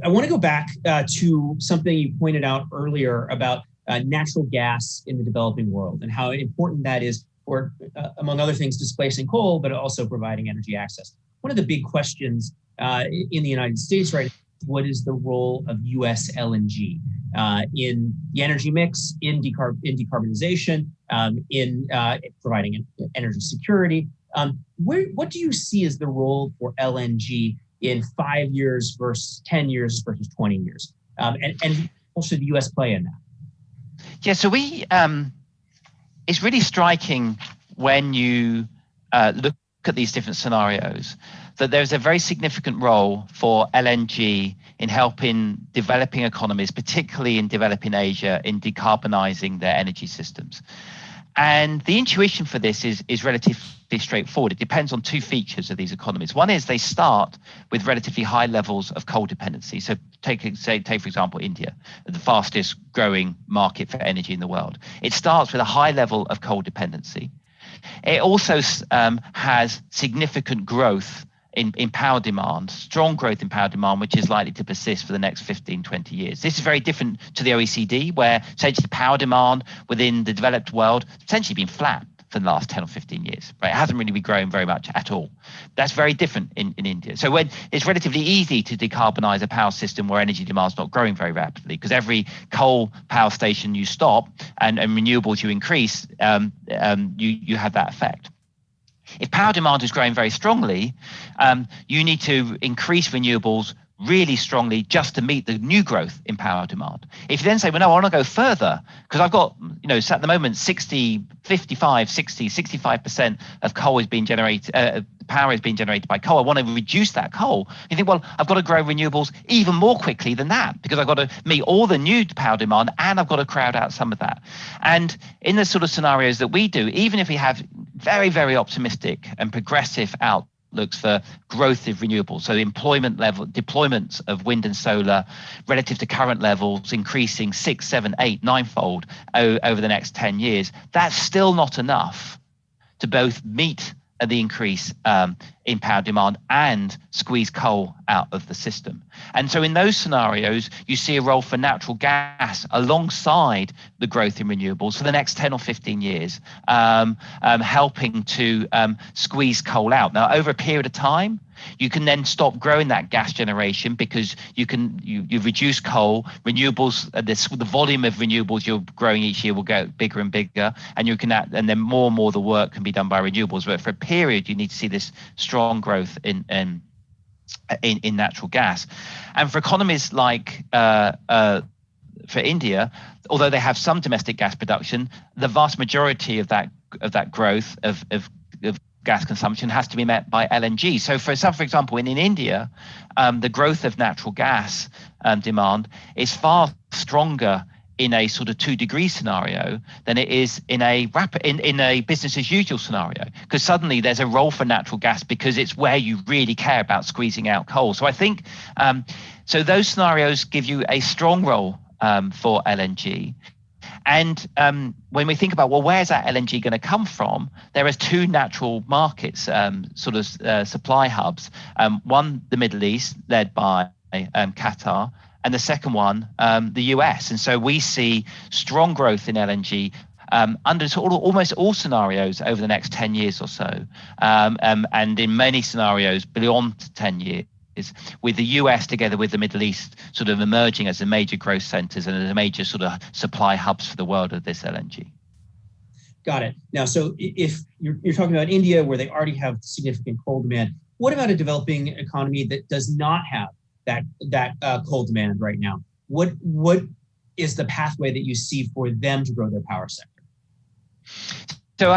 I want to go back to something you pointed out earlier about natural gas in the developing world and how important that is for, among other things, displacing coal, but also providing energy access. One of the big questions in the United States right now is, what is the role of U.S. LNG in the energy mix, in decarbonization, in providing energy security? What do you see as the role for LNG in 5 years versus 10 years versus 20 years? And what should the U.S. play in that? Yeah, so it's really striking when you look at these different scenarios that there's a very significant role for LNG in helping developing economies, particularly in developing Asia, in decarbonizing their energy systems. And the intuition for this is relatively straightforward. It depends on two features of these economies. One is they start with relatively high levels of coal dependency. So take for example, India, the fastest growing market for energy in the world. It starts with a high level of coal dependency. It also has significant growth in power demand, strong growth in power demand, which is likely to persist for the next 15, 20 years. This is very different to the OECD, where essentially power demand within the developed world has essentially been flat for the last 10 or 15 years, right? It hasn't really been growing very much at all. That's very different in India. So when it's relatively easy to decarbonize a power system where energy demand is not growing very rapidly, because every coal power station you stop and renewables you increase, you have that effect. If power demand is growing very strongly, you need to increase renewables really strongly just to meet the new growth in power demand. If you then say, well, no, I want to go further, because I've got, at the moment, 65% of coal is being generated, power is being generated by coal. I want to reduce that coal. You think, well, I've got to grow renewables even more quickly than that, because I've got to meet all the new power demand and I've got to crowd out some of that. And in the sort of scenarios that we do, even if we have very, very optimistic and progressive outlooks for growth of renewables, so employment level deployments of wind and solar relative to current levels increasing 6, 7, 8, 9-fold over the next 10 years, that's still not enough to both meet the increase in power demand and squeeze coal out of the system. And so in those scenarios, you see a role for natural gas alongside the growth in renewables for the next 10 or 15 years, helping to squeeze coal out. Now, over a period of time, you can then stop growing that gas generation because you reduce coal, renewables, the volume of renewables you're growing each year will get bigger and bigger, and and then more and more of the work can be done by renewables. But for a period, you need to see this strong growth in natural gas. And for economies like for India, although they have some domestic gas production, the vast majority of that growth of gas consumption has to be met by LNG. So for example, in India, the growth of natural gas demand is far stronger in a sort of 2-degree scenario than it is in a business as usual scenario, because suddenly there's a role for natural gas because it's where you really care about squeezing out coal. So I think so those scenarios give you a strong role for LNG. And when we think about, well, where's that LNG going to come from? There are 2 natural markets, supply hubs. One, the Middle East, led by Qatar, and the second one, the US. And so we see strong growth in LNG under almost all scenarios over the next 10 years or so, and in many scenarios beyond 10 years, with the US together with the Middle East sort of emerging as the major growth centers and as a major sort of supply hubs for the world of this LNG. Got it. Now, so if you're talking about India, where they already have significant coal demand, what about a developing economy that does not have that coal demand right now? What is the pathway that you see for them to grow their power sector? So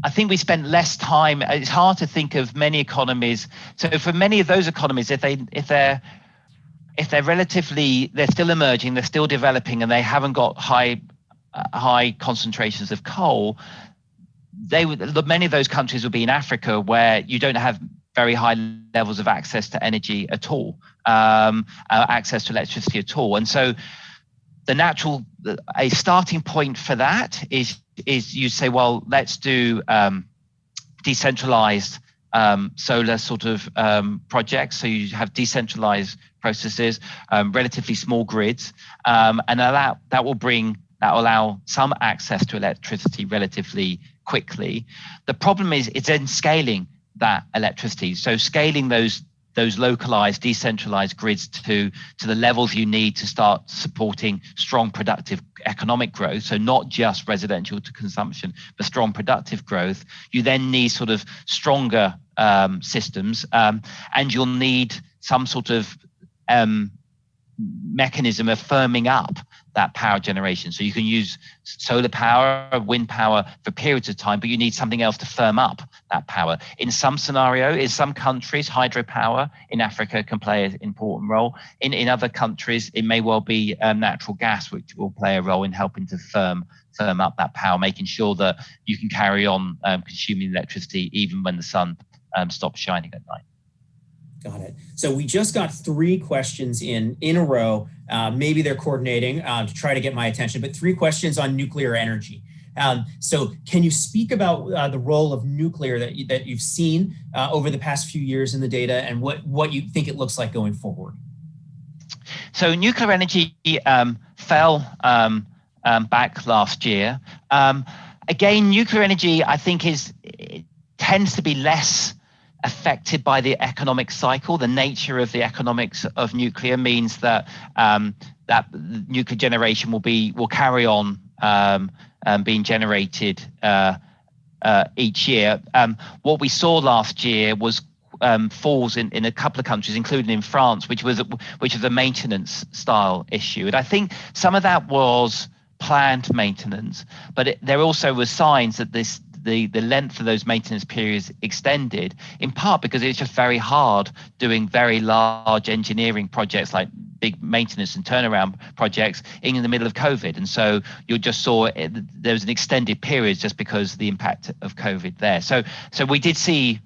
I think we spent less time. It's hard to think of many economies. So for many of those economies, if they're relatively, they're still emerging, they're still developing, and they haven't got high concentrations of coal, many of those countries will be in Africa, where you don't have very high levels of access to energy at all, access to electricity at all. And so a starting point for that is you say, well, let's do decentralized solar sort of projects. So you have decentralized processes, relatively small grids, and that will allow some access to electricity relatively quickly. The problem is it's then scaling that electricity. So scaling those localized, decentralized grids to the levels you need to start supporting strong, productive economic growth. So not just residential to consumption, but strong, productive growth. You then need sort of stronger systems, and you'll need some sort of mechanism of firming up that power generation. So you can use solar power, wind power for periods of time, but you need something else to firm up that power. In some scenario, in some countries, hydropower in Africa can play an important role. In other countries, it may well be natural gas, which will play a role in helping to firm up that power, making sure that you can carry on consuming electricity even when the sun stops shining at night. Got it. So we just got 3 questions in a row. Maybe they're coordinating to try to get my attention, but 3 questions on nuclear energy. So can you speak about the role of nuclear that you've seen over the past few years in the data, and what you think it looks like going forward? So nuclear energy fell back last year. Again, nuclear energy, I think, tends to be less affected by the economic cycle. The nature of the economics of nuclear means that that nuclear generation will carry on being generated each year. What we saw last year was falls in a couple of countries, including in France, which was a maintenance style issue. And I think some of that was planned maintenance, but there also were signs that the length of those maintenance periods extended, in part because it's just very hard doing very large engineering projects like big maintenance and turnaround projects in the middle of COVID. And so you just saw there was an extended period just because of the impact of COVID there. So we did see,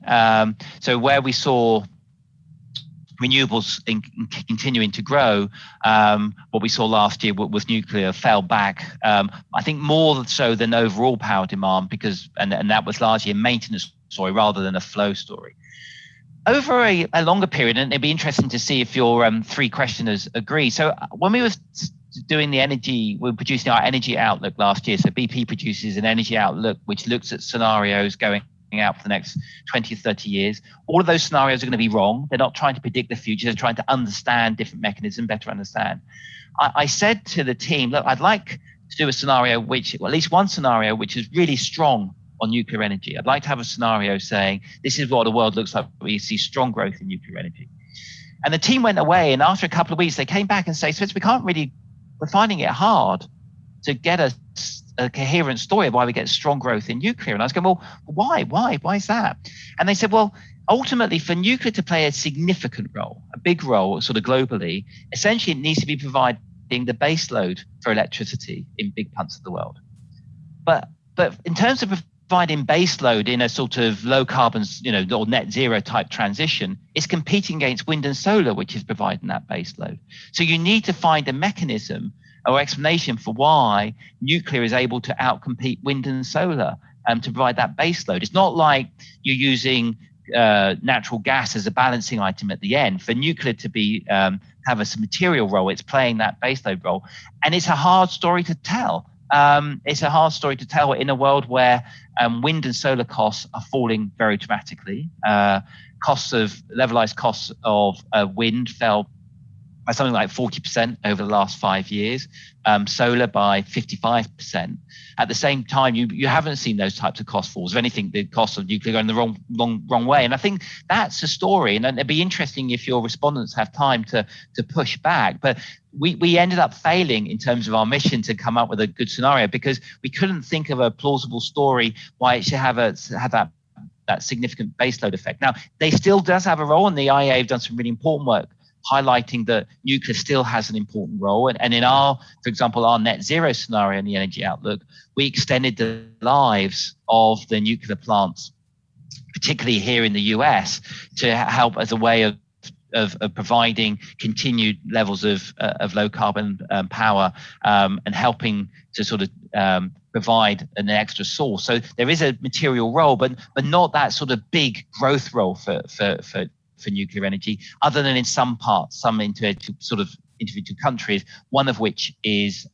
so where we saw renewables continuing to grow, what we saw last year with nuclear fell back, I think more so than overall power demand, because and that was largely a maintenance story rather than a flow story. Over a longer period, and it'd be interesting to see if your three questioners agree. So when we were doing we were producing our energy outlook last year. So BP produces an energy outlook which looks at scenarios going out for the next 20 or 30 years. All of those scenarios are going to be wrong. They're not trying to predict the future. They're trying to understand different mechanisms, better understand. I said to the team, look, I'd like to do a scenario at least one scenario which is really strong on nuclear energy. I'd like to have a scenario saying this is what the world looks like. We see strong growth in nuclear energy. And the team went away, and after a couple of weeks, they came back and say, Spence, we're finding it hard to get a coherent story of why we get strong growth in nuclear. And I was going, well, why is that? And they said, well, ultimately for nuclear to play a significant role, a big role sort of globally, essentially it needs to be providing the base load for electricity in big parts of the world. But in terms of providing base load in a sort of low carbon, or net zero type transition, it's competing against wind and solar, which is providing that base load. So you need to find a mechanism or explanation for why nuclear is able to outcompete wind and solar to provide that base load. It's not like you're using natural gas as a balancing item at the end. For nuclear to be have a material role, it's playing that base load role, and it's a hard story to tell. It's a hard story to tell in a world where wind and solar costs are falling very dramatically. Levelized costs of wind fell by something like 40% over the last 5 years, solar by 55%. At the same time, you haven't seen those types of cost falls. If anything, the cost of nuclear going the wrong way. And I think that's a story. And it'd be interesting if your respondents have time to push back. But we ended up failing in terms of our mission to come up with a good scenario because we couldn't think of a plausible story why it should have that significant baseload effect. Now, they still does have a role, and the IEA have done some really important work highlighting that nuclear still has an important role. And in for example, our net zero scenario in the energy outlook, we extended the lives of the nuclear plants, particularly here in the US, to help as a way of providing continued levels of low carbon power and helping to sort of provide an extra source. So there is a material role, but not that sort of big growth role for nuclear energy, other than in some individual countries, one of which is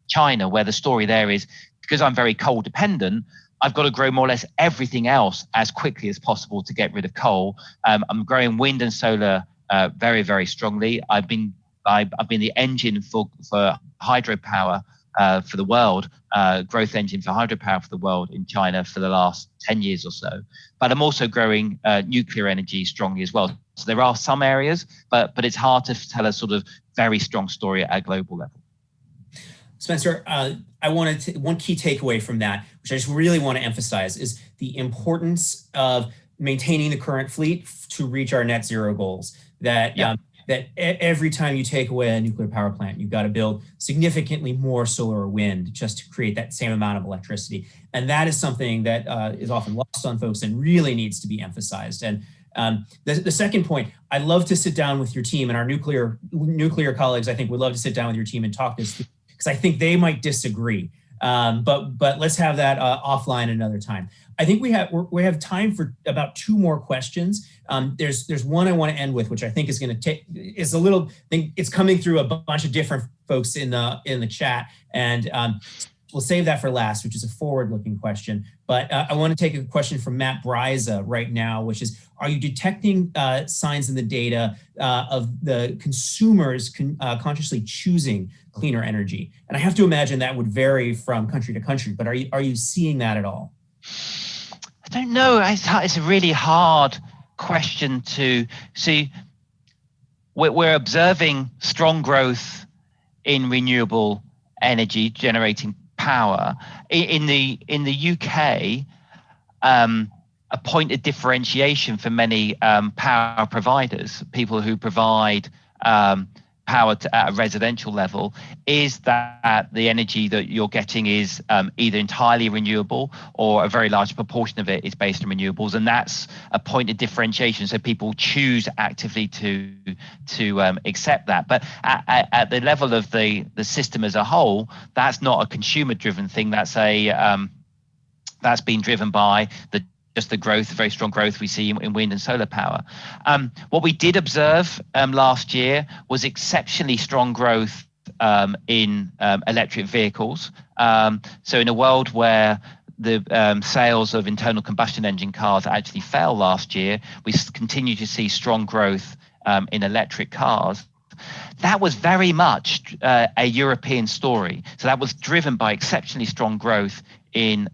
China, where the story there is, because I'm very coal dependent, I've got to grow more or less everything else as quickly as possible to get rid of coal. I'm growing wind and solar very, very strongly. I've been the engine for hydropower for the world, growth engine for hydropower for the world in China for the last 10 years or so. But I'm also growing nuclear energy strongly as well. So there are some areas, but it's hard to tell a sort of very strong story at a global level. Spencer, I wanted one key takeaway from that, which I just really want to emphasize, is the importance of maintaining the current fleet to reach our net zero goals. That every time you take away a nuclear power plant, you've got to build significantly more solar or wind just to create that same amount of electricity. And that is something that is often lost on folks and really needs to be emphasized. And the second point, I'd love to sit down with your team, and our nuclear colleagues, I think, would love to sit down with your team and talk this through, because I think they might disagree. But let's have that offline another time. I think we have time for about 2 more questions. There's one I want to end with, which I think is going to take is a little thing. It's coming through a bunch of different folks in the chat, and we'll save that for last, which is a forward-looking question. But I want to take a question from Matt Bryza right now, which is: are you detecting signs in the data of the consumers consciously choosing cleaner energy? And I have to imagine that would vary from country to country, but are you seeing that at all? I don't know. It's a really hard question to see. We're observing strong growth in renewable energy generating power. In the UK, a point of differentiation for many power providers, people who provide power at a residential level, is that the energy that you're getting is either entirely renewable or a very large proportion of it is based on renewables, and that's a point of differentiation. So people choose actively to accept that. But at the level of the system as a whole, that's not a consumer-driven thing. That's that's been driven by the growth, very strong growth we see in wind and solar power. What we did observe last year was exceptionally strong growth in electric vehicles. So in a world where the sales of internal combustion engine cars actually fell last year, we continue to see strong growth in electric cars. That was very much a European story. So that was driven by exceptionally strong growth in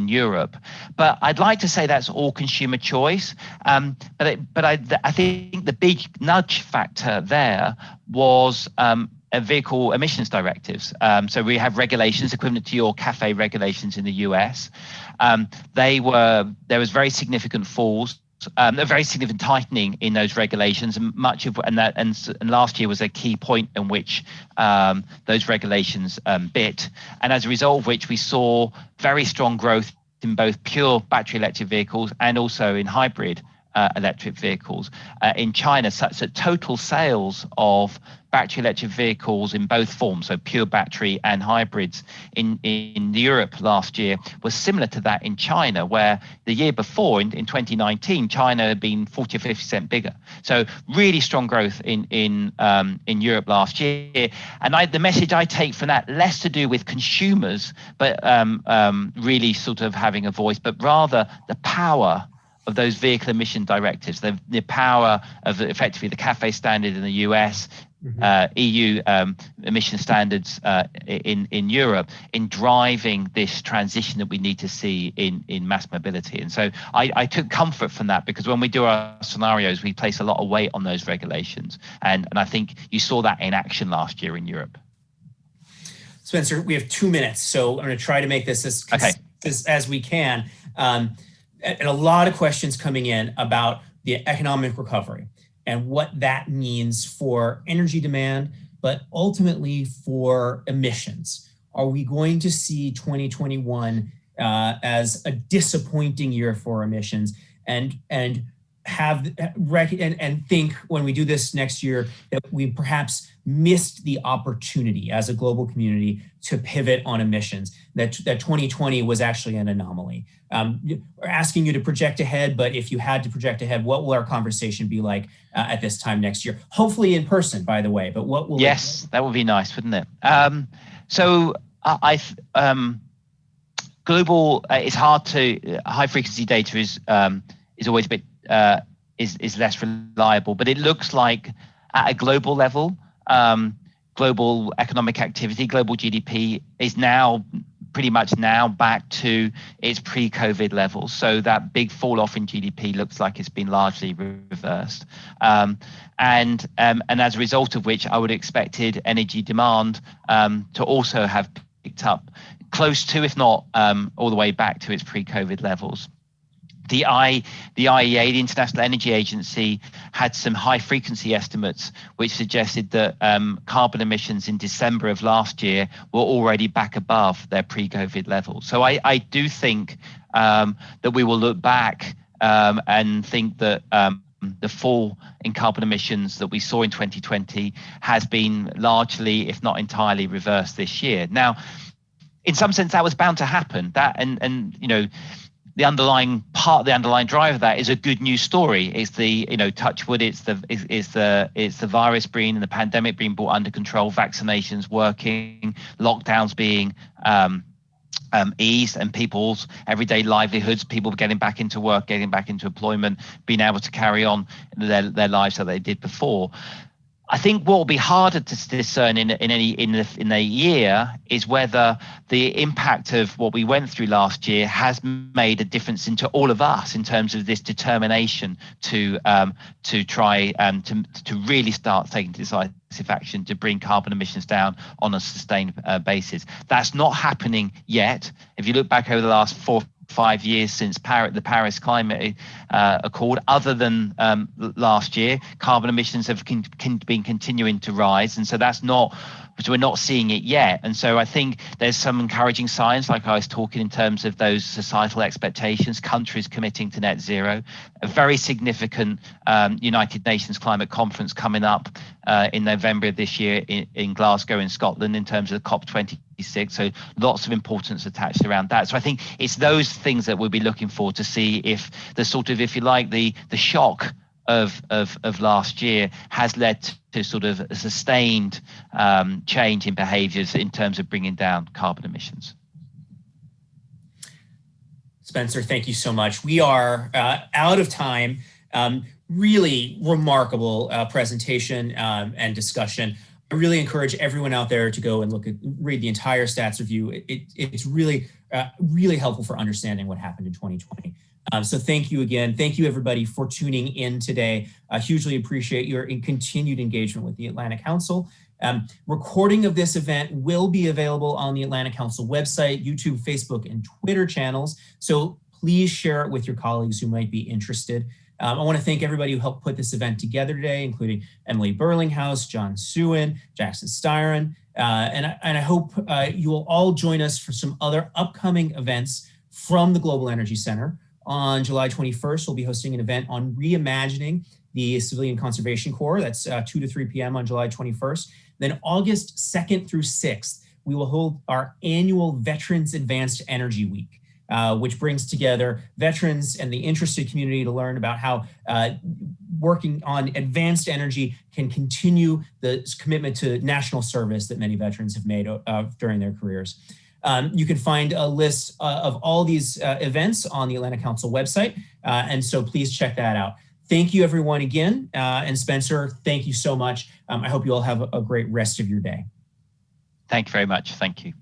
Europe, but I'd like to say that's all consumer choice. But I think the big nudge factor there was vehicle emissions directives. So we have regulations equivalent to your CAFE regulations in the US. There was very significant falls. A very significant tightening in those regulations, and last year was a key point in which those regulations bit, and as a result of which we saw very strong growth in both pure battery electric vehicles and also in hybrid electric vehicles in China, such that total sales of battery electric vehicles in both forms, so pure battery and hybrids in Europe last year, was similar to that in China, where the year before, in 2019, China had been 40 or 50% bigger. So really strong growth in Europe last year. And the message I take from that, less to do with consumers, but really sort of having a voice, but rather the power of those vehicle emission directives, the power of effectively the CAFE standard in the US, EU emission standards in Europe, in driving this transition that we need to see in mass mobility. And so I took comfort from that, because when we do our scenarios, we place a lot of weight on those regulations. And I think you saw that in action last year in Europe. Spencer, we have 2 minutes, so I'm going to try to make this as we can. And a lot of questions coming in about the economic recovery and what that means for energy demand, but ultimately for emissions. Are we going to see 2021 as a disappointing year for emissions, and think when we do this next year that we perhaps missed the opportunity as a global community to pivot on emissions, that 2020 was actually an anomaly? We're asking you to project ahead, but if you had to project ahead, what will our conversation be like at this time next year? Hopefully in person, by the way, but what will that would be nice, wouldn't it? Global, it's hard to, high frequency data is always a bit is less reliable, but it looks like at a global level, global economic activity, global GDP is now pretty much back to its pre-COVID levels. So that big fall off in GDP looks like it's been largely reversed. And as a result of which, I would expected energy demand to also have picked up close to, if not all the way back to its pre-COVID levels. The IEA, the International Energy Agency, had some high frequency estimates which suggested that carbon emissions in December of last year were already back above their pre-COVID levels. So I do think that we will look back and think that the fall in carbon emissions that we saw in 2020 has been largely, if not entirely, reversed this year. Now, in some sense, that was bound to happen. That and you know, the underlying driver of that is a good news story. It's the, you know, touch wood, it's the virus being and the pandemic being brought under control, vaccinations working, lockdowns being eased, and people's everyday livelihoods, people getting back into work, getting back into employment, being able to carry on their lives that they did before. I think what will be harder to discern in a year is whether the impact of what we went through last year has made a difference into all of us in terms of this determination to try to really start taking decisive action to bring carbon emissions down on a sustained basis. That's not happening yet. If you look back over the last 4-5 years since the Paris Climate Accord, other than last year, carbon emissions have been continuing to rise, and so we're not seeing it yet. And so I think there's some encouraging signs, like I was talking in terms of those societal expectations, countries committing to net zero, a very significant United Nations climate conference coming up in November of this year in Glasgow in Scotland in terms of COP26. So lots of importance attached around that. So I think it's those things that we'll be looking for to see if the sort of, if you like, the shock of last year has led to sort of a sustained change in behaviours in terms of bringing down carbon emissions. Spencer, thank you so much. We are out of time. Really remarkable presentation and discussion. I really encourage everyone out there to go and read the entire stats review. It's really, really helpful for understanding what happened in 2020. So thank you again. Thank you everybody for tuning in today. I hugely appreciate your continued engagement with the Atlantic Council. Recording of this event will be available on the Atlantic Council website, YouTube, Facebook, and Twitter channels. So please share it with your colleagues who might be interested. I want to thank everybody who helped put this event together today, including Emily Burlinghouse, John Sewin, Jackson Styron, and I hope you will all join us for some other upcoming events from the Global Energy Center. On July 21st, we'll be hosting an event on reimagining the Civilian Conservation Corps. That's 2 to 3 p.m. on July 21st. Then August 2nd through 6th, we will hold our annual Veterans Advanced Energy Week, which brings together veterans and the interested community to learn about how working on advanced energy can continue the commitment to national service that many veterans have made during their careers. You can find a list of all these events on the Atlantic Council website, and so please check that out. Thank you everyone again, and Spencer, thank you so much. I hope you all have a great rest of your day. Thank you very much. Thank you.